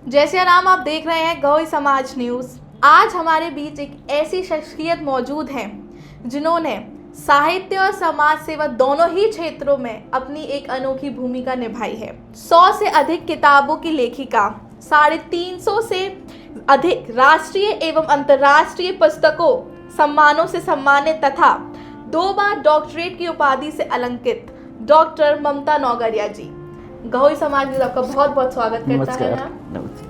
जैसे नाम आप देख रहे हैं गौई समाज न्यूज़। आज हमारे बीच एक ऐसी शख्सियत मौजूद है जिन्होंने साहित्य और समाज सेवा दोनों ही क्षेत्रों में अपनी एक अनोखी भूमिका निभाई है। 100 से अधिक किताबों की लेखिका, 350 से अधिक राष्ट्रीय एवं अंतर्राष्ट्रीय पुस्तकों सम्मानों से सम्मानित तथा 2 बार डॉक्टरेट की उपाधि से अलंकृत डॉक्टर ममता नौगरिया जी, गौई समाज न्यूज़ आपका बहुत बहुत स्वागत करता है। नमस्कार।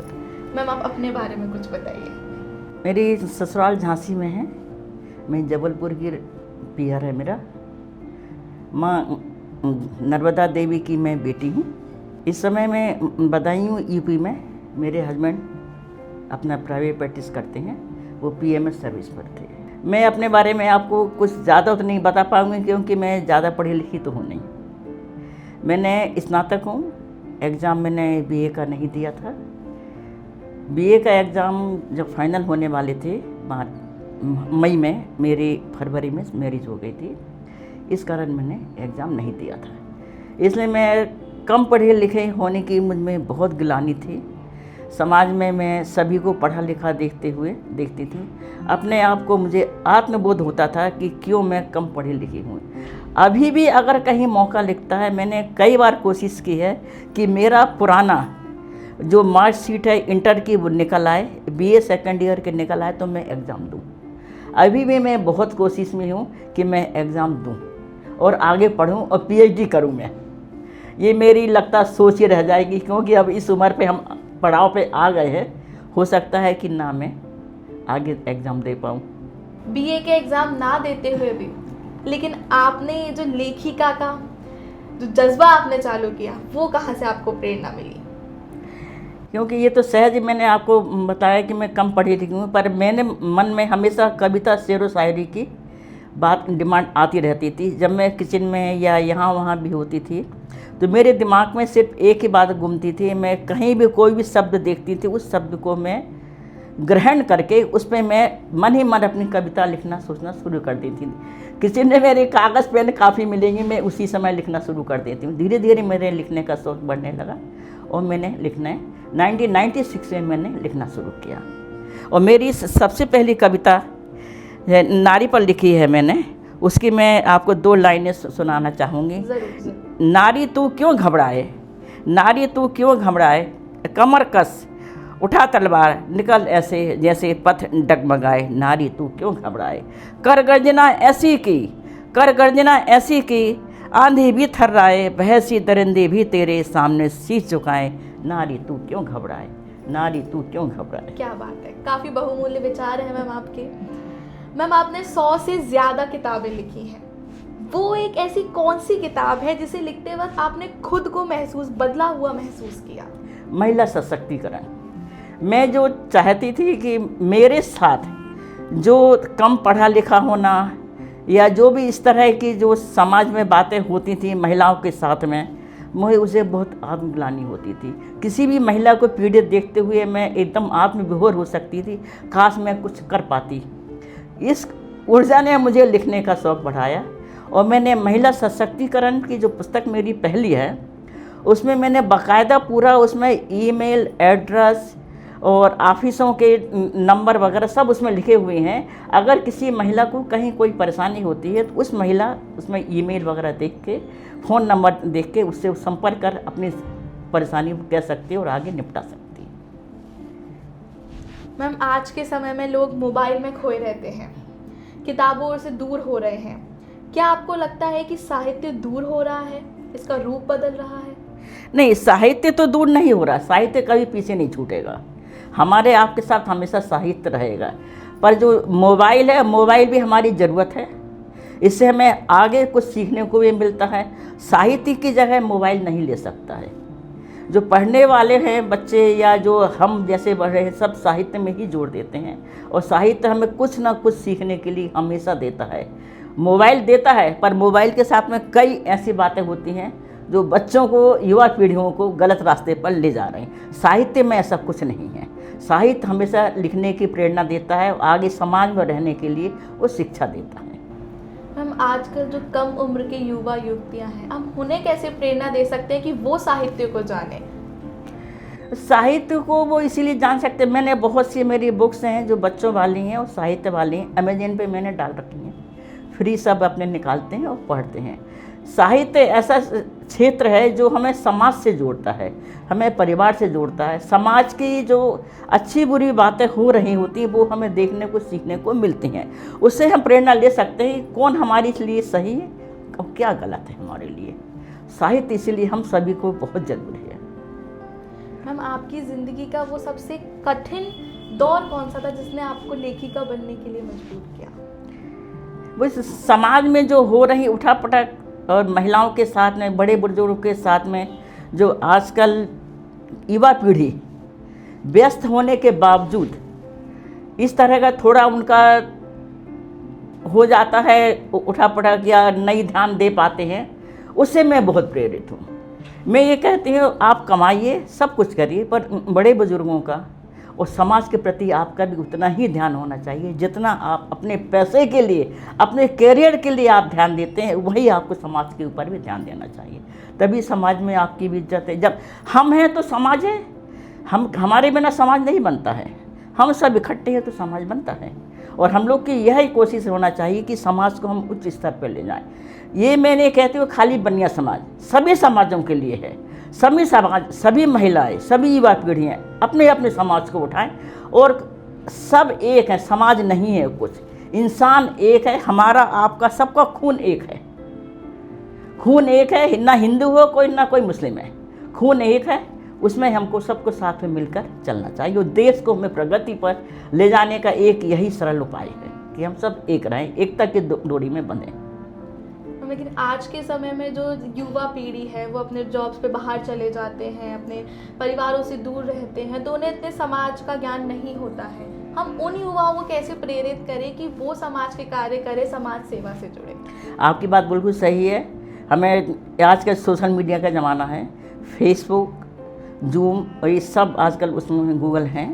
मैम, आप अपने बारे में कुछ बताइए। मेरी ससुराल झांसी में है। मैं जबलपुर की पीहर है मेरा। माँ नर्मदा देवी की मैं बेटी हूँ। इस समय मैं बदायूं हूँ यूपी में। मेरे हस्बैंड अपना प्राइवेट प्रैक्टिस करते हैं, वो पीएमएस सर्विस पर थे। मैं अपने बारे में आपको कुछ ज़्यादा तो नहीं बता पाऊँगी क्योंकि मैं ज़्यादा पढ़ी लिखी तो हूँ नहीं। मैंने स्नातक हूँ। एग्ज़ाम मैंने बीए का नहीं दिया था। बीए का एग्ज़ाम जब फाइनल होने वाले थे मई में, मेरी फरवरी में मैरिज हो गई थी, इस कारण मैंने एग्ज़ाम नहीं दिया था। इसलिए मैं कम पढ़े लिखे होने की मुझ में बहुत गिलानी थी। समाज में मैं सभी को पढ़ा लिखा देखती थी। अपने आप को मुझे आत्मबोध होता था कि क्यों मैं कम पढ़ी लिखी हूँ। अभी भी अगर कहीं मौका लिखता है, मैंने कई बार कोशिश की है कि मेरा पुराना जो मार्कशीट है इंटर की वो निकल आए, बीए सेकंड ईयर के निकल आए तो मैं एग्ज़ाम दूँ। अभी भी मैं बहुत कोशिश में हूँ कि मैं एग्ज़ाम दूँ और आगे पढ़ूँ और पीएचडी करूँ मैं। ये मेरी लगता सोच ही रह जाएगी क्योंकि अब इस उम्र पे हम पड़ाव पे आ गए हैं। हो सकता है कि ना मैं आगे एग्ज़ाम दे पाऊँ। बीए के एग्ज़ाम ना देते हुए भी लेकिन आपने जो लेखिका का जो जज्बा आपने चालू किया, वो कहाँ से आपको प्रेरणा मिली? क्योंकि ये तो सहज मैंने आपको बताया कि मैं कम पढ़ी लिखी हूँ, पर मैंने मन में हमेशा कविता शेर व शायरी की बात डिमांड आती रहती थी। जब मैं किचन में या यहाँ वहाँ भी होती थी तो मेरे दिमाग में सिर्फ एक ही बात घूमती थी। मैं कहीं भी कोई भी शब्द देखती थी, उस शब्द को मैं ग्रहण करके उस पर मैं मन ही मन अपनी कविता लिखना सोचना शुरू कर देती थी। किसी ने मेरे कागज़ पेन काफ़ी मिलेंगे, मैं उसी समय लिखना शुरू कर देती हूँ। धीरे धीरे मेरे लिखने का शौक़ बढ़ने लगा और मैंने लिखना 1996 में मैंने लिखना शुरू किया। और मेरी सबसे पहली कविता नारी पर लिखी है मैंने। उसकी मैं आपको 2 लाइनें सुनाना चाहूँगी। नारी तू क्यों घबराए, नारी तू क्यों घबराए, कमर कस उठा तलवार, निकल ऐसे जैसे पथ डगमगाए। नारी तू क्यों घबराए, कर गर्जना ऐसी की, कर गर्जना ऐसी की, आंधी भी थर्राए, बहसी दरिंदे भी तेरे सामने शीश झुकाए। नारी तू क्यों घबराए, नारी तू क्यों घबराए। क्या बात है, काफ़ी बहुमूल्य विचार हैं मैम आपके। मैम, आपने 100 से ज़्यादा किताबें लिखी हैं। वो एक ऐसी कौन सी किताब है जिसे लिखते वक्त आपने खुद को बदला हुआ महसूस किया? महिला सशक्तिकरण। मैं जो चाहती थी कि मेरे साथ जो कम पढ़ा लिखा होना या जो भी इस तरह की जो समाज में बातें होती थी महिलाओं के साथ में, मुझे उसे बहुत आत्मग्लानि होती थी। किसी भी महिला को पीड़ित देखते हुए मैं एकदम आत्मविभोर हो सकती थी। काश मैं कुछ कर पाती। इस ऊर्जा ने मुझे लिखने का शौक़ बढ़ाया और मैंने महिला सशक्तिकरण की जो पुस्तक मेरी पहली है उसमें मैंने बाकायदा पूरा उसमें ईमेल एड्रेस और ऑफिसों के नंबर वगैरह सब उसमें लिखे हुए हैं। अगर किसी महिला को कहीं कोई परेशानी होती है तो उस महिला उसमें ईमेल वगैरह देख के, फ़ोन नंबर देख के उससे संपर्क कर अपनी परेशानी को कह सकती है और आगे निपटा सकती है। मैम, आज के समय में लोग मोबाइल में खोए रहते हैं, किताबों से दूर हो रहे हैं। क्या आपको लगता है कि साहित्य दूर हो रहा है, इसका रूप बदल रहा है? नहीं, साहित्य तो दूर नहीं हो रहा। साहित्य कभी पीछे नहीं छूटेगा। हमारे आपके साथ हमेशा साहित्य रहेगा। पर जो मोबाइल है, मोबाइल भी हमारी ज़रूरत है। इससे हमें आगे कुछ सीखने को भी मिलता है। साहित्य की जगह मोबाइल नहीं ले सकता है। जो पढ़ने वाले हैं बच्चे या जो हम जैसे बढ़ रहे हैं, सब साहित्य में ही जोड़ देते हैं और साहित्य हमें कुछ ना कुछ सीखने के लिए हमेशा देता है। मोबाइल देता है पर मोबाइल के साथ में कई ऐसी बातें होती हैं जो बच्चों को, युवा पीढ़ियों को गलत रास्ते पर ले जा रहे हैं। साहित्य में ऐसा कुछ नहीं है। साहित्य हमेशा लिखने की प्रेरणा देता है और आगे समाज में रहने के लिए वो शिक्षा देता है। मैम, आजकल जो कम उम्र के युवा युवतियां हैं, हम उन्हें कैसे प्रेरणा दे सकते हैं कि वो साहित्य को जाने? साहित्य को वो इसीलिए जान सकते हैं। मैंने बहुत सी मेरी बुक्स हैं जो बच्चों वाली हैं और साहित्य वाली हैं, अमेजन पे मैंने डाल रखी हैं, फ्री सब अपने निकालते हैं और पढ़ते हैं। साहित्य ऐसा क्षेत्र है जो हमें समाज से जोड़ता है, हमें परिवार से जोड़ता है। समाज की जो अच्छी बुरी बातें हो रही होती हैं वो हमें देखने को सीखने को मिलती हैं, उससे हम प्रेरणा ले सकते हैं कौन हमारे लिए सही है और क्या गलत है हमारे लिए। साहित्य इसीलिए हम सभी को बहुत ज़रूरी है। मैम, आपकी ज़िंदगी का वो सबसे कठिन दौर कौन सा था जिसने आपको लेखिका बनने के लिए मजबूर किया? वो समाज में जो हो रही उठापटक और महिलाओं के साथ में, बड़े बुजुर्गों के साथ में, जो आजकल युवा पीढ़ी व्यस्त होने के बावजूद इस तरह का थोड़ा उनका हो जाता है उठापटक या नहीं ध्यान दे पाते हैं, उससे मैं बहुत प्रेरित हूँ। मैं ये कहती हूँ आप कमाइए, सब कुछ करिए, पर बड़े बुजुर्गों का और समाज के प्रति आपका भी उतना ही ध्यान होना चाहिए जितना आप अपने पैसे के लिए, अपने करियर के लिए आप ध्यान देते हैं, वही आपको समाज के ऊपर भी ध्यान देना चाहिए। तभी समाज में आपकी भी इज्जत है। जब हम हैं तो समाज है, हमारे बिना समाज नहीं बनता है। हम सब इकट्ठे हैं तो समाज बनता है। और हम लोग की यही कोशिश होना चाहिए कि समाज को हम उच्च स्तर पर ले जाएं। ये मैं नहीं कहती हूँ खाली बनिया समाज, सभी समाजों के लिए है। सभी समाज, सभी महिलाएं, सभी युवा पीढ़ियाँ अपने अपने समाज को उठाएं और सब एक है, समाज नहीं है कुछ, इंसान एक है। हमारा आपका सबका खून एक है, खून एक है, ना हिंदू हो कोई ना कोई मुस्लिम है, खून एक है। उसमें हमको सबको साथ में मिलकर चलना चाहिए और देश को हमें प्रगति पर ले जाने का एक यही सरल उपाय है कि हम सब एक रहें, एकता की डोरी में बंधें। लेकिन आज के समय में जो युवा पीढ़ी है वो अपने जॉब्स पे बाहर चले जाते हैं, अपने परिवारों से दूर रहते हैं, तो उन्हें इतने समाज का ज्ञान नहीं होता है। हम उन युवाओं को कैसे प्रेरित करें कि वो समाज के कार्य करें, समाज सेवा से जुड़े? आपकी बात बिल्कुल सही है। हमें आज का सोशल मीडिया का ज़माना है, फेसबुक, जूम और ये सब आजकल उसमें गूगल हैं,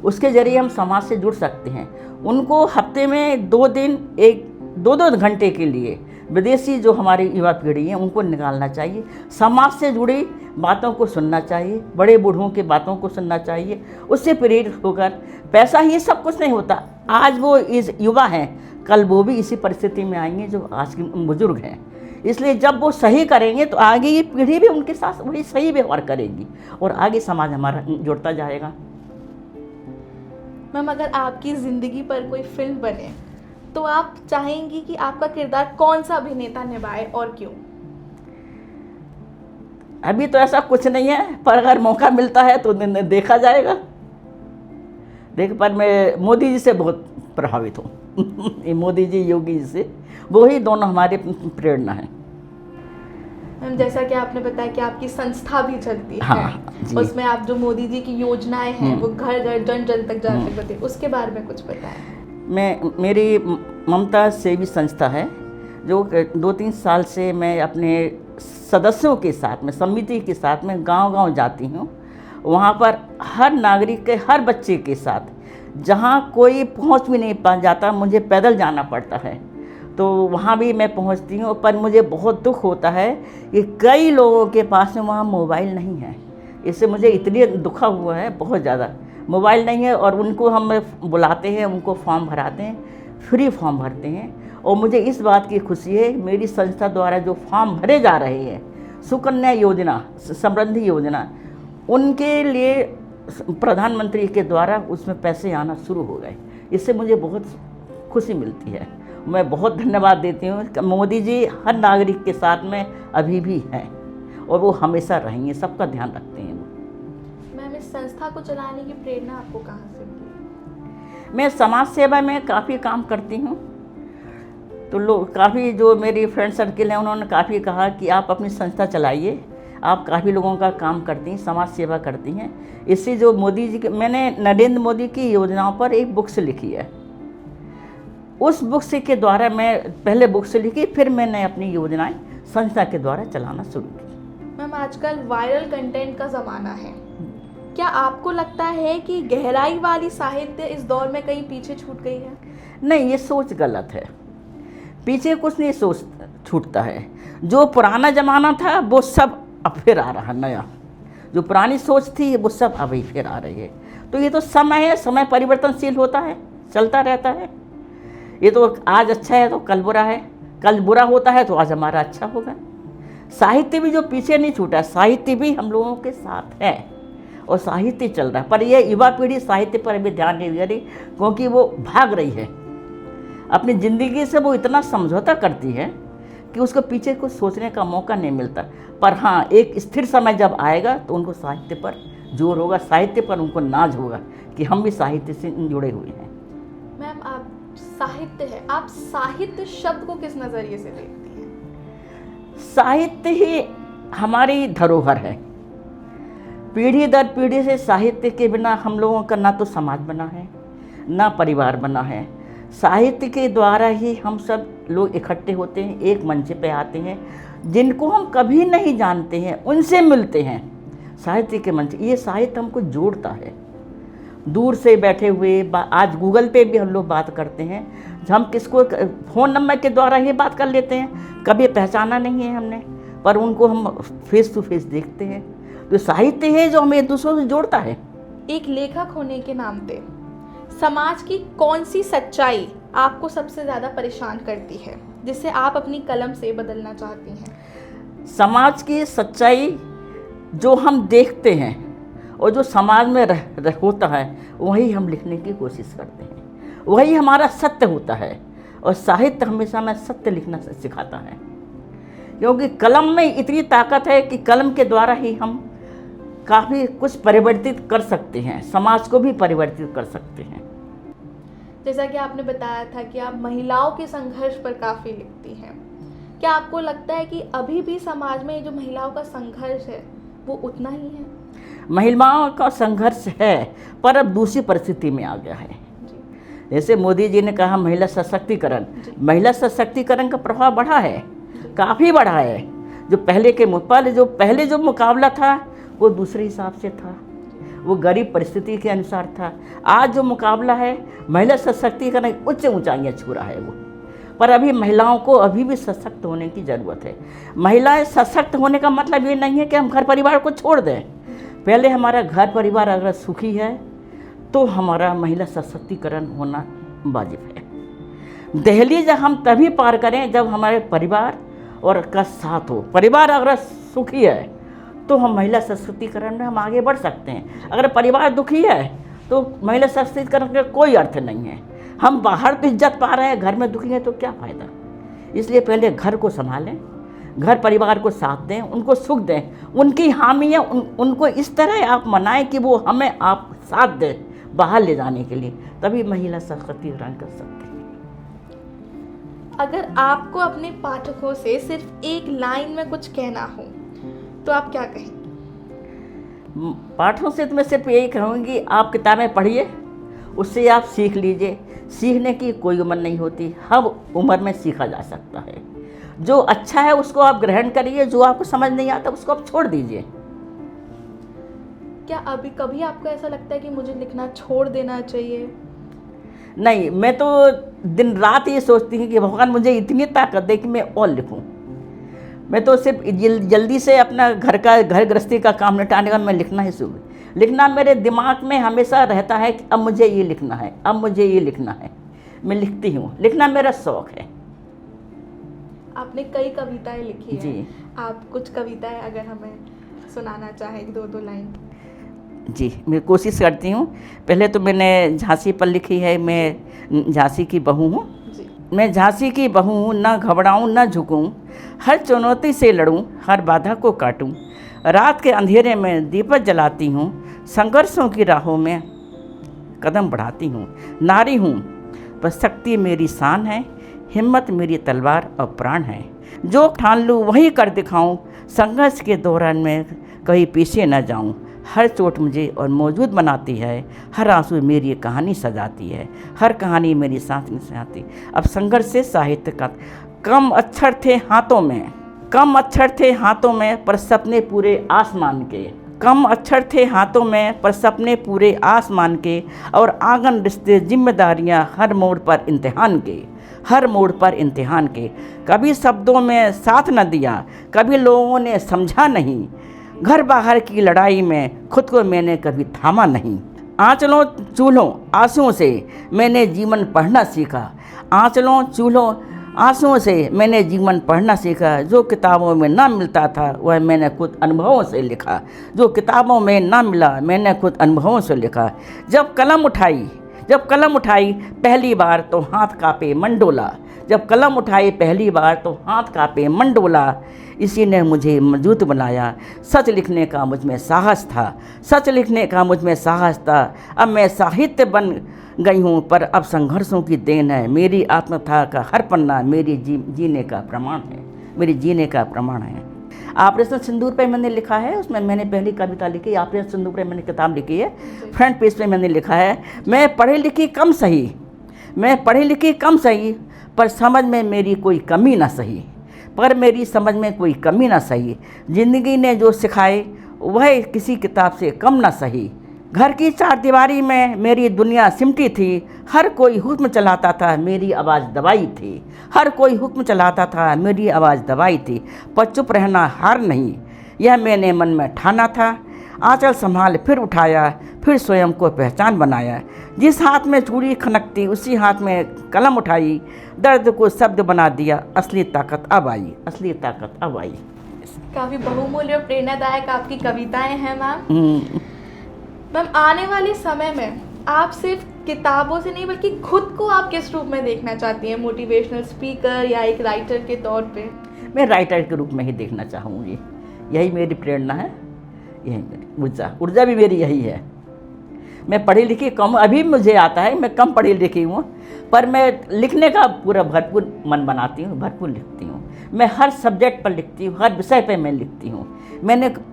उसके ज़रिए हम समाज से जुड़ सकते हैं। उनको हफ्ते में 2 दिन, 1-2 घंटे के लिए विदेशी जो हमारी युवा पीढ़ी है उनको निकालना चाहिए। समाज से जुड़ी बातों को सुनना चाहिए, बड़े बूढ़ों की बातों को सुनना चाहिए, उससे प्रेरित होकर। पैसा ही सब कुछ नहीं होता। आज वो इस युवा हैं, कल वो भी इसी परिस्थिति में आएंगे जो आज के बुजुर्ग हैं। इसलिए जब वो सही करेंगे तो आगे ये पीढ़ी भी उनके साथ वही सही व्यवहार करेगी और आगे समाज हमारा जुड़ता जाएगा। मैम, अगर आपकी ज़िंदगी पर कोई फिल्म बने तो आप चाहेंगी कि आपका किरदार कौन सा अभिनेता निभाए और क्यों? अभी तो ऐसा कुछ नहीं है, पर अगर मौका मिलता है तो देखा जाएगा। पर मैं मोदी जी से बहुत प्रभावित हूँ। मोदी जी, योगी जी से, वो ही दोनों हमारे प्रेरणा है। मैम, जैसा कि आपने बताया कि आपकी संस्था भी चलती हाँ, है, उसमें आप जो मोदी जी की योजनाएं हैं वो घर घर जन जन तक जा सकते हैं, उसके बारे में कुछ बताएं। मेरी ममता सेवी संस्था है जो 2-3 साल से मैं अपने सदस्यों के साथ में, समिति के साथ में गांव-गांव जाती हूं। वहां पर हर नागरिक के, हर बच्चे के साथ, जहां कोई पहुंच भी नहीं पा जाता, मुझे पैदल जाना पड़ता है, तो वहां भी मैं पहुंचती हूं। पर मुझे बहुत दुख होता है कि कई लोगों के पास में वहाँ मोबाइल नहीं है। इससे मुझे इतनी दुखा हुआ है, बहुत ज़्यादा मोबाइल नहीं है। और उनको हम बुलाते हैं, उनको फॉर्म भराते हैं, फ्री फॉर्म भरते हैं। और मुझे इस बात की खुशी है मेरी संस्था द्वारा जो फॉर्म भरे जा रहे हैं, सुकन्या योजना, समृद्धि योजना, उनके लिए प्रधानमंत्री के द्वारा उसमें पैसे आना शुरू हो गए। इससे मुझे बहुत खुशी मिलती है। मैं बहुत धन्यवाद देती हूँ कि मोदी जी हर नागरिक के साथ में अभी भी हैं और वो हमेशा रहेंगे, सबका ध्यान रखते हैं। मैम, इस संस्था को चलाने की प्रेरणा आपको कहाँ से मिली? मैं समाज सेवा में काफ़ी काम करती हूँ, तो लोग काफ़ी, जो मेरी फ्रेंड सर्किल हैं, उन्होंने काफ़ी कहा कि आप अपनी संस्था चलाइए, आप काफ़ी लोगों का काम करती हैं, समाज सेवा करती हैं। इससे जो मोदी जी के, मैंने नरेंद्र मोदी की योजनाओं पर एक बुक्स लिखी है, उस बुक्स के द्वारा मैं पहले बुक्स लिखी, फिर मैंने अपनी योजनाएं संस्था के द्वारा चलाना शुरू की। मैम, आजकल वायरल कंटेंट का ज़माना है, क्या आपको लगता है कि गहराई वाली साहित्य इस दौर में कहीं पीछे छूट गई है? नहीं, ये सोच गलत है। पीछे कुछ नहीं छूटता है। जो पुराना ज़माना था वो सब अब फिर आ रहा नया। जो पुरानी सोच थी वो सब अभी फिर आ रही है। तो ये तो समय है, समय परिवर्तनशील होता है, चलता रहता है। ये तो आज अच्छा है तो कल बुरा है, कल बुरा होता है तो आज हमारा अच्छा होगा। साहित्य भी जो पीछे नहीं छूटा, साहित्य भी हम लोगों के साथ है और साहित्य चल रहा है। पर ये युवा पीढ़ी साहित्य पर अभी ध्यान नहीं दे रही, क्योंकि वो भाग रही है अपनी ज़िंदगी से। वो इतना समझौता करती है कि उसको पीछे कुछ सोचने का मौका नहीं मिलता। पर हाँ, एक स्थिर समय जब आएगा तो उनको साहित्य पर जोर होगा, साहित्य पर उनको नाज होगा कि हम भी साहित्य से जुड़े हुए हैं। मैम, आप साहित्य है, आप साहित्य शब्द को किस नज़रिए से देखती हैं? साहित्य ही हमारी धरोहर है। पीढ़ी दर पीढ़ी से साहित्य के बिना हम लोगों का ना तो समाज बना है, ना परिवार बना है। साहित्य के द्वारा ही हम सब लोग इकट्ठे होते हैं, एक मंच पे आते हैं, जिनको हम कभी नहीं जानते हैं उनसे मिलते हैं साहित्य के मंच। ये साहित्य हमको जोड़ता है। दूर से बैठे हुए आज गूगल पे भी हम लोग बात करते हैं, हम किसको फ़ोन नंबर के द्वारा ही बात कर लेते हैं, कभी पहचाना नहीं है हमने, पर उनको हम फेस टू फेस देखते हैं। तो साहित्य है जो हमें एक दूसरों से जोड़ता है। एक लेखक होने के नाते समाज की कौन सी सच्चाई आपको सबसे ज़्यादा परेशान करती है, जिसे आप अपनी कलम से बदलना चाहती हैं? समाज की सच्चाई जो हम देखते हैं और जो समाज में होता है वही हम लिखने की कोशिश करते हैं, वही हमारा सत्य होता है। और साहित्य हमेशा हमें सत्य लिखना सिखाता है, क्योंकि कलम में इतनी ताकत है कि कलम के द्वारा ही हम काफ़ी कुछ परिवर्तित कर सकते हैं, समाज को भी परिवर्तित कर सकते हैं। जैसा कि आपने बताया था कि आप महिलाओं के संघर्ष पर काफ़ी लिखती हैं, क्या आपको लगता है कि अभी भी समाज में जो महिलाओं का संघर्ष है वो उतना ही है? महिलाओं का संघर्ष है, पर अब दूसरी परिस्थिति में आ गया है। जैसे मोदी जी ने कहा महिला सशक्तिकरण, महिला सशक्तिकरण का प्रभाव बढ़ा है, काफ़ी बढ़ा है। जो पहले जो मुकाबला था वो दूसरे हिसाब से था, वो गरीब परिस्थिति के अनुसार था। आज जो मुकाबला है महिला सशक्तिकरण उच्च ऊंचाइयां छू रहा है वो। पर अभी महिलाओं को अभी भी सशक्त होने की ज़रूरत है। महिलाएं सशक्त होने का मतलब ये नहीं है कि हम घर परिवार को छोड़ दें। पहले हमारा घर परिवार अगर सुखी है तो हमारा महिला सशक्तिकरण होना वाजिब है। दहलीज हम तभी पार करें जब हमारे परिवार और का साथ हो। परिवार अगर सुखी है तो हम महिला सशक्तिकरण में हम आगे बढ़ सकते हैं। अगर परिवार दुखी है तो महिला सशक्तिकरण का कोई अर्थ नहीं है। हम बाहर तो इज्जत पा रहे हैं, घर में दुखी हैं तो क्या फ़ायदा। इसलिए पहले घर को संभालें, घर परिवार को साथ दें, उनको सुख दें, उनकी हामियाँ उनको इस तरह आप मनाएं कि वो हमें आप साथ दें बाहर ले जाने के लिए, तभी महिला सशक्तिकरण कर सकते हैं। अगर आपको अपने पाठकों से सिर्फ एक लाइन में कुछ कहना हो तो आप क्या कहेंगे? पाठों से तो मैं सिर्फ यही कहूँगी, आप किताबें पढ़िए, उससे आप सीख लीजिए। सीखने की कोई उम्र नहीं होती, हर उम्र में सीखा जा सकता है। जो अच्छा है उसको आप ग्रहण करिए, जो आपको समझ नहीं आता उसको आप छोड़ दीजिए। क्या अभी कभी आपको ऐसा लगता है कि मुझे लिखना छोड़ देना चाहिए? नहीं, मैं तो दिन रात ये सोचती हूँ कि भगवान मुझे इतनी ताकत दे कि मैं और लिखूँ। मैं तो सिर्फ जल्दी से अपना घर गृहस्थी का काम निपटाने का मैं लिखना ही शुरू। लिखना मेरे दिमाग में हमेशा रहता है कि अब मुझे ये लिखना है, अब मुझे ये लिखना है। मैं लिखती हूँ, लिखना मेरा शौक़ है। आपने कई कविताएं लिखी जी। हैं, आप कुछ कविताएं अगर हमें सुनाना चाहें, दो लाइन। जी, मैं कोशिश करती हूँ। पहले तो मैंने झांसी पर लिखी है, मैं झांसी की बहू हूँ। मैं झांसी की बहू हूँ, न घबराऊँ न झुकूँ, हर चुनौती से लड़ूँ, हर बाधा को काटूँ। रात के अंधेरे में दीपक जलाती हूँ, संघर्षों की राहों में कदम बढ़ाती हूँ। नारी हूँ पर शक्ति मेरी शान है, हिम्मत मेरी तलवार और प्राण है। जो ठान लूँ वही कर दिखाऊँ, संघर्ष के दौरान मैं कहीं पीछे न जाऊँ। हर चोट मुझे और मौजूद बनाती है, हर आंसू मेरी कहानी सजाती है, हर कहानी मेरी सांस में सजाती। अब संघर्ष से साहित्य का कम अक्षर थे हाथों में, कम अक्षर थे हाथों में पर सपने पूरे आसमान के, कम अक्षर थे हाथों में पर सपने पूरे आसमान के। और आंगन रिश्ते जिम्मेदारियां हर मोड़ पर इम्तिहान के, हर मोड़ पर इम्तिहान के। कभी शब्दों में साथ न दिया, कभी लोगों ने समझा नहीं, घर बाहर की लड़ाई में खुद को मैंने कभी थामा नहीं। आंचलों चूल्हों आंसुओं से मैंने जीवन पढ़ना सीखा। आंचलों चूल्हों आंसुओं से मैंने जीवन पढ़ना सीखा। जो किताबों में ना मिलता था वह मैंने खुद अनुभवों से लिखा। जो किताबों में ना मिला मैंने खुद अनुभवों से लिखा। जब कलम उठाई पहली बार तो हाथ कांपे मन डोला। जब कलम उठाई पहली बार तो हाथ कांपे मन डोला। इसी ने मुझे मजबूत बनाया। सच लिखने का मुझ में साहस था। सच लिखने का मुझ में साहस था। अब मैं साहित्य बन गई हूँ पर अब संघर्षों की देन है। मेरी आत्मकथा का हर पन्ना मेरी जीने का प्रमाण है। मेरी जीने का प्रमाण है। ऑपरेशन सिंदूर पे मैंने लिखा है, उसमें मैंने पहली कविता लिखी। ऑपरेशन सिंदूर पे मैंने किताब लिखी है। फ्रंट पेज पे मैंने लिखा है, मैं पढ़ी लिखी कम सही पर समझ में मेरी कोई कमी ना सही। ज़िंदगी ने जो सिखाए वह किसी किताब से कम ना सही। घर की चारदीवारी में मेरी दुनिया सिमटी थी। हर कोई हुक्म चलाता था मेरी आवाज़ दबाई थी। पर चुप रहना हार नहीं, यह मैंने मन में ठाना था। आंचल संभाल फिर उठाया, फिर स्वयं को पहचान बनाया। जिस हाथ में चूड़ी खनकती उसी हाथ में कलम उठाई। दर्द को शब्द बना दिया, असली ताकत अब आई। काफ़ी बहुमूल्य और प्रेरणादायक आपकी कविताएं हैं मैम। मैम, आने वाले समय में आप सिर्फ किताबों से नहीं बल्कि खुद को आप किस रूप में देखना चाहती हैं? मोटिवेशनल स्पीकर या एक राइटर के तौर पे? मैं राइटर के रूप में ही देखना चाहूँगी। यही मेरी प्रेरणा है, यही मेरी ऊर्जा भी मेरी यही है। मैं पढ़ी लिखी कम अभी मुझे आता है, मैं कम पढ़ी लिखी हूँ पर मैं लिखने का पूरा भरपूर मन बनाती हूँ, भरपूर लिखती हूँ। मैं हर सब्जेक्ट पर लिखती हूँ, हर विषय पे मैं लिखती हूँ।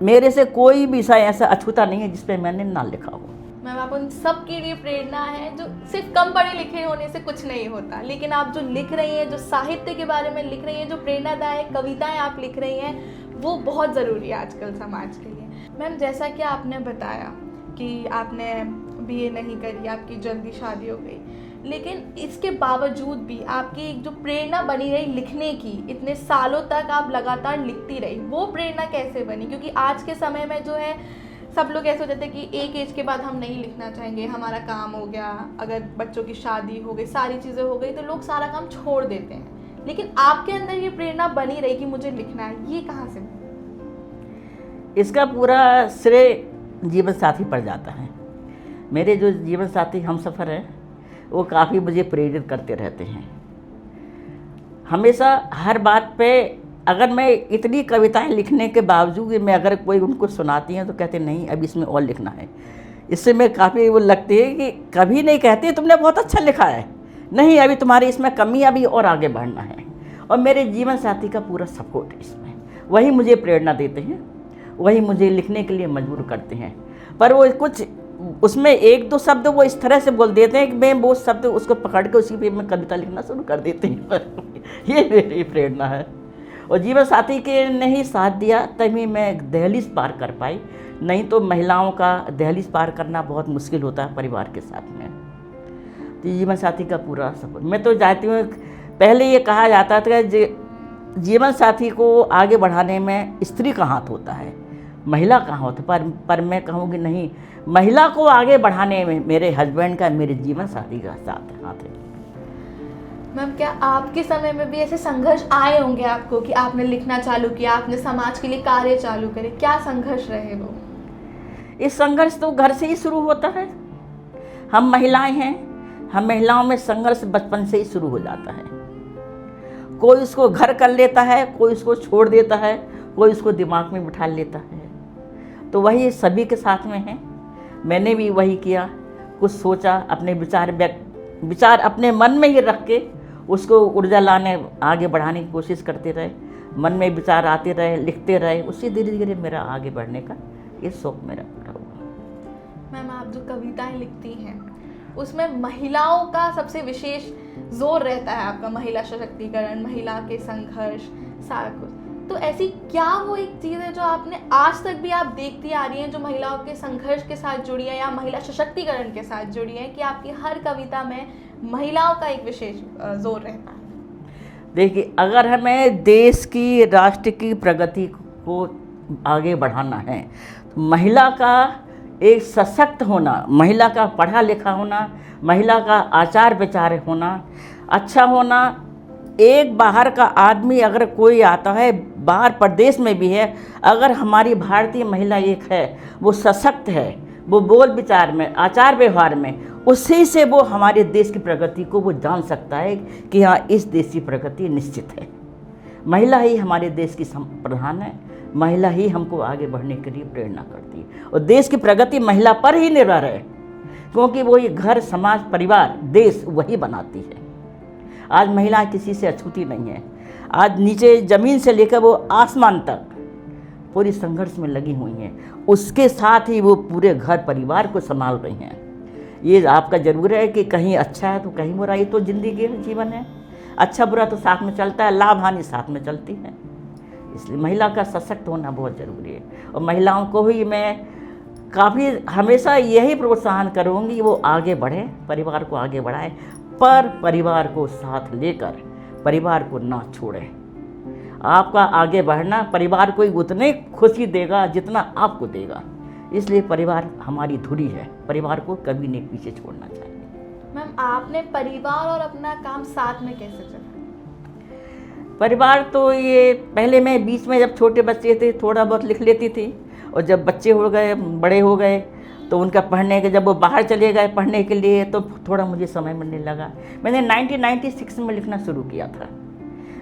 मेरे से कोई विषय ऐसा अछूता नहीं है जिस पे मैंने ना लिखा हो। मैम, आप उन सब के लिए प्रेरणा है जो सिर्फ कम पढ़े लिखे होने से कुछ नहीं होता, लेकिन आप जो लिख रही हैं, जो साहित्य के बारे में लिख रही हैं, जो प्रेरणादायक कविताएं आप लिख रही हैं, वो बहुत ज़रूरी है आजकल समाज के लिए। मैम, जैसा कि आपने बताया कि आपने बीए नहीं करी, आपकी जल्दी शादी हो गई, लेकिन इसके बावजूद भी आपकी एक जो प्रेरणा बनी रही लिखने की, इतने सालों तक आप लगातार लिखती रही, वो प्रेरणा कैसे बनी? क्योंकि आज के समय में जो है सब लोग ऐसे हो जाते हैं कि एक एज के बाद हम नहीं लिखना चाहेंगे, हमारा काम हो गया, अगर बच्चों की शादी हो गई, सारी चीज़ें हो गई तो लोग सारा काम छोड़ देते हैं। लेकिन आपके अंदर ये प्रेरणा बनी रही कि मुझे लिखना है, ये कहाँ से? इसका पूरा श्रेय जीवन साथी पर जाता है। मेरे जो जीवन साथी हमसफ़र हैं वो काफ़ी मुझे प्रेरित करते रहते हैं। हमेशा हर बात पे, अगर मैं इतनी कविताएं लिखने के बावजूद मैं अगर कोई उनको सुनाती हैं तो कहते नहीं अब इसमें और लिखना है। इससे मैं काफ़ी वो लगती है कि कभी नहीं कहते तुमने बहुत अच्छा लिखा है, नहीं अभी तुम्हारी इसमें कमी, अभी और आगे बढ़ना है। और मेरे जीवन साथी का पूरा सपोर्ट है इसमें, वही मुझे प्रेरणा देते हैं, वही मुझे लिखने के लिए मजबूर करते हैं। पर वो कुछ उसमें एक दो शब्द वो इस तरह से बोल देते हैं कि मैं वो शब्द उसको पकड़ के उसी पे मैं कविता लिखना शुरू कर देती हूँ। ये मेरी प्रेरणा है। और जीवन साथी के ने ही साथ दिया तभी मैं दहलीज पार कर पाई, नहीं तो महिलाओं का दहलीज पार करना बहुत मुश्किल होता है परिवार के साथ में। तो जीवन साथी का पूरा सपोर्ट। मैं तो चाहती हूँ, पहले ये कहा जाता था कि जीवन साथी को आगे बढ़ाने में स्त्री का हाथ होता है, महिला का होता, पर मैं कहूँगी नहीं, महिला को आगे बढ़ाने में मेरे हस्बैंड का, मेरे जीवन साथी का साथ हाथ है। मैम, क्या आपके समय में भी ऐसे संघर्ष आए होंगे आपको कि आपने लिखना चालू किया, आपने समाज के लिए कार्य चालू करे, क्या संघर्ष रहे वो? इस संघर्ष तो घर से ही शुरू होता है। हम महिलाएं हैं, हम महिलाओं में संघर्ष बचपन से ही शुरू हो जाता है। कोई उसको घर कर लेता है, कोई उसको छोड़ देता है, कोई उसको दिमाग में बिठा लेता है। तो वही सभी के साथ में है। मैंने भी वही किया, कुछ सोचा, अपने विचार अपने मन में ही रख के उसको ऊर्जा लाने, आगे बढ़ाने की कोशिश करते रहे। मन में विचार आते रहे, लिखते रहे, उसी धीरे धीरे मेरा आगे बढ़ने का ये शौक मेरा पूरा हुआ। मैम, आप जो कविताएं लिखती हैं उसमें महिलाओं का सबसे विशेष जोर रहता है आपका, महिला सशक्तिकरण, महिला के संघर्ष, सारा कुछ। तो ऐसी क्या वो एक चीज़ है जो आपने आज तक भी आप देखती आ रही हैं, जो महिलाओं के संघर्ष के साथ जुड़ी है या महिला सशक्तिकरण के साथ जुड़ी है, कि आपकी हर कविता में महिलाओं का एक विशेष जोर रहता है? देखिए, अगर हमें देश की, राष्ट्र की प्रगति को आगे बढ़ाना है। तो महिला का एक सशक्त होना, महिला का पढ़ा लिखा होना, महिला का आचार विचार होना, अच्छा होना। एक बाहर का आदमी अगर कोई आता है, बाहर प्रदेश में भी है, अगर हमारी भारतीय महिला एक है, वो सशक्त है, वो बोल विचार में, आचार व्यवहार में, उसी से वो हमारे देश की प्रगति को वो जान सकता है कि हाँ, इस देश की प्रगति निश्चित है। महिला ही हमारे देश की प्रधान है, महिला ही हमको आगे बढ़ने के लिए प्रेरणा करती है, और देश की प्रगति महिला पर ही निर्भर है, क्योंकि वो ये घर, समाज, परिवार, देश वही बनाती है। आज महिलाएं किसी से अछूती नहीं है। आज नीचे ज़मीन से लेकर वो आसमान तक पूरी संघर्ष में लगी हुई हैं, उसके साथ ही वो पूरे घर परिवार को संभाल रही हैं। ये आपका जरूर है कि कहीं अच्छा है तो कहीं बुरा, ये तो जिंदगी है, जीवन है। अच्छा बुरा तो साथ में चलता है, लाभ हानि साथ में चलती है। इसलिए महिला का सशक्त होना बहुत ज़रूरी है, और महिलाओं को ही मैं काफ़ी हमेशा यही प्रोत्साहन करूँगी, वो आगे बढ़े, परिवार को आगे बढ़ाए, पर परिवार को साथ लेकर, परिवार को ना छोड़े। आपका आगे बढ़ना परिवार को उतने खुशी देगा जितना आपको देगा। इसलिए परिवार हमारी धुरी है, परिवार को कभी नहीं पीछे छोड़ना चाहिए। मैम, आपने परिवार और अपना काम साथ में कैसे चला? परिवार तो ये पहले मैं बीच में जब छोटे बच्चे थे थोड़ा बहुत लिख लेती थी, और जब बच्चे हो गए, बड़े हो गए, तो उनका पढ़ने के, जब वो बाहर चले गए पढ़ने के लिए, तो थोड़ा मुझे समय मिलने लगा। मैंने 1996 में लिखना शुरू किया था।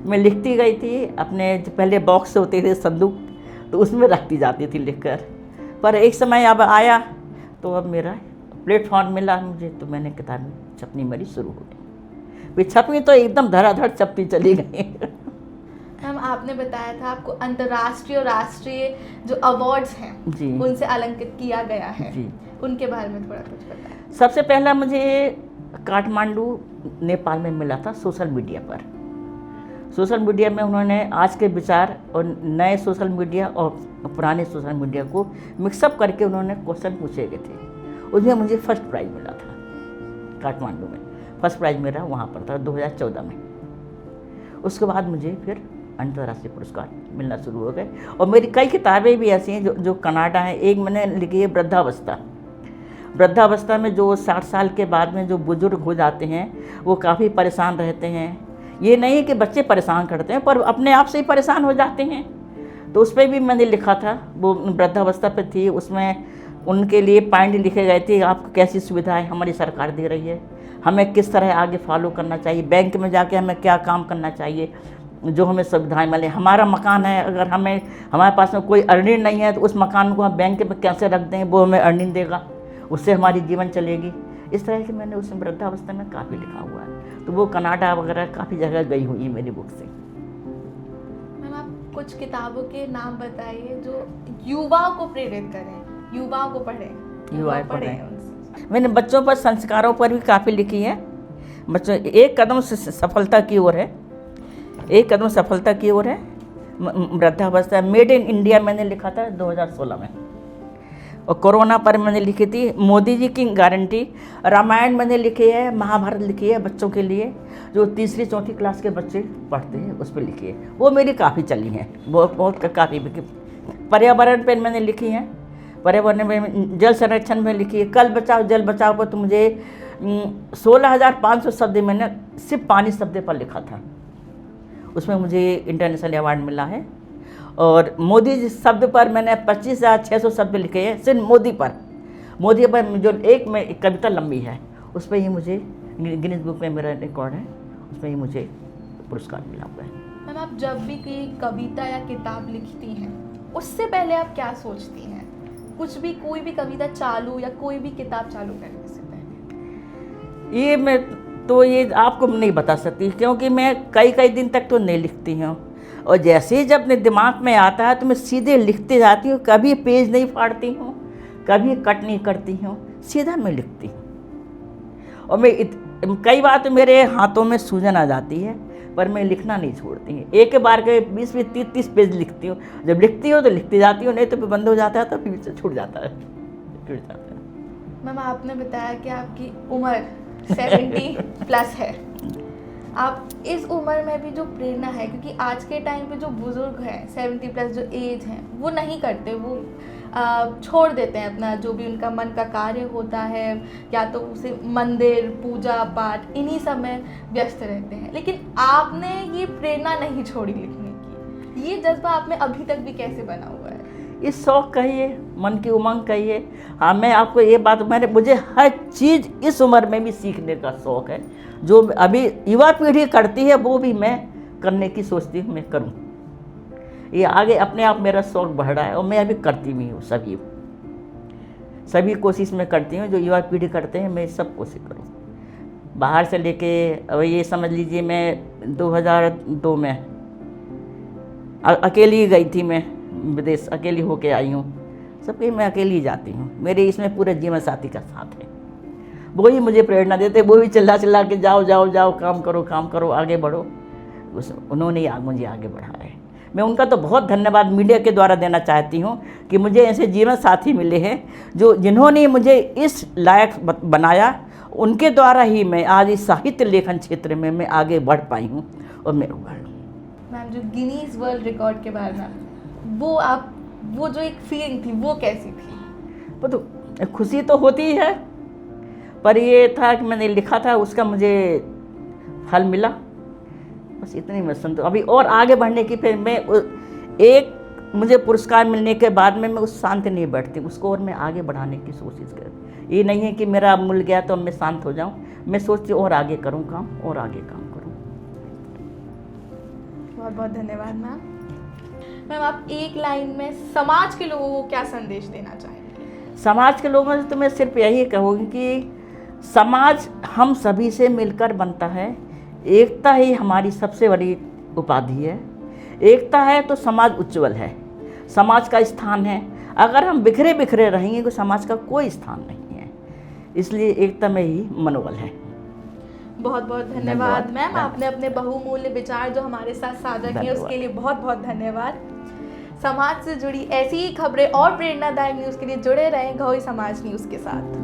मैं लिखती गई थी अपने, जो पहले बॉक्स होते थे, संदूक, तो उसमें रखती जाती थी लिखकर। पर एक समय अब आया तो अब मेरा प्लेटफॉर्म मिला मुझे, तो मैंने किताबें छपनी मेरी शुरू हो गई। फिर छपी तो एकदम धड़ाधड़ छपती चली गई। मैम, आपने बताया था आपको अंतर्राष्ट्रीय और राष्ट्रीय जो अवार्ड्स हैं जी, उनसे अलंकृत किया गया है जी। उनके बारे में थोड़ा कुछ बताएं। सबसे पहला मुझे काठमांडू, नेपाल में मिला था सोशल मीडिया पर। सोशल मीडिया में उन्होंने आज के विचार और नए सोशल मीडिया और पुराने सोशल मीडिया को मिक्सअप करके उन्होंने क्वेश्चन पूछे गए थे। उसमें मुझे फर्स्ट प्राइज़ मिला था काठमांडू में। फर्स्ट प्राइज़ मेरा वहाँ पर था 2014 में। उसके बाद मुझे फिर अंतर्राष्ट्रीय पुरस्कार मिलना शुरू हो गए, और मेरी कई किताबें भी ऐसी हैं जो कनाडा हैं। एक मैंने लिखी है वृद्धावस्था। वृद्धावस्था में जो 60 साल के बाद में जो बुजुर्ग हो जाते हैं, वो काफ़ी परेशान रहते हैं। ये नहीं कि बच्चे परेशान करते हैं, पर अपने आप से ही परेशान हो जाते हैं। तो उस पर भी मैंने लिखा था, वो वृद्धावस्था पे थी। उसमें उनके लिए पॉइंट लिखे गए थे, आपको कैसी सुविधाएं हमारी सरकार दे रही है, हमें किस तरह आगे फॉलो करना चाहिए, बैंक में जाके हमें क्या काम करना चाहिए जो हमें सुविधाएं मिले। हमारा मकान है, अगर हमारे पास में कोई अर्निंग नहीं है, तो उस मकान को हम बैंक में कैसे रख दें, वो हमें अर्निंग देगा, उससे हमारी जीवन चलेगी। इस तरह से मैंने उस वृद्धावस्था में काफ़ी लिखा हुआ है। तो वो कनाडा वगैरह काफ़ी जगह गई हुई है मेरी बुक से। मैम, आप कुछ किताबों के नाम बताइए जो युवाओं को प्रेरित करें, युवाओं को पढ़ें, युवा पढ़ें उनसे। मैंने बच्चों पर, संस्कारों पर भी काफ़ी लिखी है। बच्चों, एक कदम से सफलता की ओर है, एक कदम सफलता की ओर है। वृद्धावस्था, मेड इन इंडिया मैंने लिखा था 2016 में। और कोरोना पर मैंने लिखी थी मोदी जी की गारंटी। रामायण मैंने लिखी है, महाभारत लिखी है बच्चों के लिए, जो तीसरी चौथी क्लास के बच्चे पढ़ते हैं, उस पर लिखी है। वो मेरी काफ़ी चली हैं, बहुत काफ़ी। पर्यावरण पर मैंने लिखी हैं, पर्यावरण में जल संरक्षण में लिखी है। कल बचाओ जल बचाओ पर तो मुझे 16,500 शब्द मैंने सिर्फ पानी शब्द पर लिखा था। उसमें मुझे इंटरनेशनल अवार्ड मिला है। और मोदी जी शब्द पर मैंने 25,600 शब्द लिखे हैं, सिर्फ मोदी पर। मोदी पर जो एक कविता लंबी है, उस पर ही मुझे गिनीज बुक में मेरा रिकॉर्ड है, उसमें ही मुझे पुरस्कार मिला हुआ है। मैम, आप जब भी कोई कविता या किताब लिखती हैं, उससे पहले आप क्या सोचती हैं? कुछ भी, कोई भी कविता चालू या कोई भी किताब चालू करने से पहले? ये मैं तो ये आपको नहीं बता सकती, क्योंकि मैं कई दिन तक तो नहीं लिखती हूँ, और जैसे ही जब अपने दिमाग में आता है तो मैं सीधे लिखते जाती हूँ। कभी पेज नहीं फाड़ती हूँ, कभी कट नहीं करती हूँ, सीधा मैं लिखती हूँ। और मैं कई बार तो मेरे हाथों में सूजन आ जाती है, पर मैं लिखना नहीं छोड़ती हूँ। एक बार के 20-30 पेज लिखती हूँ। जब लिखती हूँ तो लिखती जाती हूँ, नहीं तो बंद हो जाता है, तो फिर छूट जाता है। मैम, आपने बताया कि आपकी उम्र 70 प्लस है, आप इस उम्र में भी जो प्रेरणा है, क्योंकि आज के टाइम पे जो बुजुर्ग हैं 70 प्लस जो एज हैं वो नहीं करते, वो छोड़ देते हैं अपना जो भी उनका मन का कार्य होता है, या तो उसे मंदिर पूजा पाठ इन्हीं सब में व्यस्त रहते हैं, लेकिन आपने ये प्रेरणा नहीं छोड़ी लिखने की। ये जज्बा आप में अभी तक भी कैसे बना हुआ है? इस शौक़ कहिए, मन की उमंग कहिए। हाँ, मैं आपको ये बात, मुझे हर चीज़ इस उम्र में भी सीखने का शौक़ है। जो अभी युवा पीढ़ी करती है वो भी मैं करने की सोचती हूँ, मैं करूँ। ये आगे अपने आप मेरा शौक़ बढ़ रहा है और मैं अभी करती भी हूँ। सभी कोशिश मैं करती हूँ जो युवा पीढ़ी करते हैं, मैं सब कोशिश करूँ। बाहर से लेके अब ये समझ लीजिए, मैं 2002 में अकेली गई थी, मैं विदेश अकेली होके आई हूँ। सबके मैं अकेली जाती हूँ, मेरे इसमें पूरे जीवन साथी का साथ है। वो ही मुझे प्रेरणा देते, वो भी चिल्ला चिल्ला के जाओ जाओ जाओ, काम करो, आगे बढ़ो। उन्होंने मुझे आगे बढ़ाया है। मैं उनका तो बहुत धन्यवाद मीडिया के द्वारा देना चाहती हूँ कि मुझे ऐसे जीवन साथी मिले हैं जिन्होंने मुझे इस लायक बनाया। उनके द्वारा ही मैं आज इस साहित्य लेखन क्षेत्र में मैं आगे बढ़ पाई हूँ और मैं उभर लूँ। मैम, जो गिनीज वर्ल्ड रिकॉर्ड के बारे में वो जो एक फीलिंग थी वो कैसी थी? वो तो खुशी तो होती है, पर ये था कि मैंने लिखा था उसका मुझे फल मिला, बस इतनी मैं संतोष। अभी और आगे बढ़ने की, फिर मैं एक मुझे पुरस्कार मिलने के बाद में मैं उस शांत नहीं बैठती, उसको और मैं आगे बढ़ाने की कोशिश करती। ये नहीं है कि मेरा मिल गया तो मैं शांत हो जाऊं, मैं सोचती और आगे करूं काम, और आगे काम करूं। बहुत बहुत धन्यवाद मैम। मैम, आप एक लाइन में समाज के लोगों को क्या संदेश देना चाहेंगे? समाज के लोगों से तो मैं सिर्फ यही कहूँगी कि समाज हम सभी से मिलकर बनता है। एकता ही हमारी सबसे बड़ी उपाधि है। एकता है तो समाज उज्जवल है, समाज का स्थान है। अगर हम बिखरे बिखरे रहेंगे तो समाज का कोई स्थान नहीं है। इसलिए एकता में ही मनोबल है। बहुत बहुत धन्यवाद मैम, आपने अपने बहुमूल्य विचार जो हमारे साथ साझा किए उसके लिए बहुत बहुत धन्यवाद। समाज से जुड़ी ऐसी ही खबरें और प्रेरणादायक न्यूज़ के लिए जुड़े रहें घोई समाज न्यूज़ के साथ।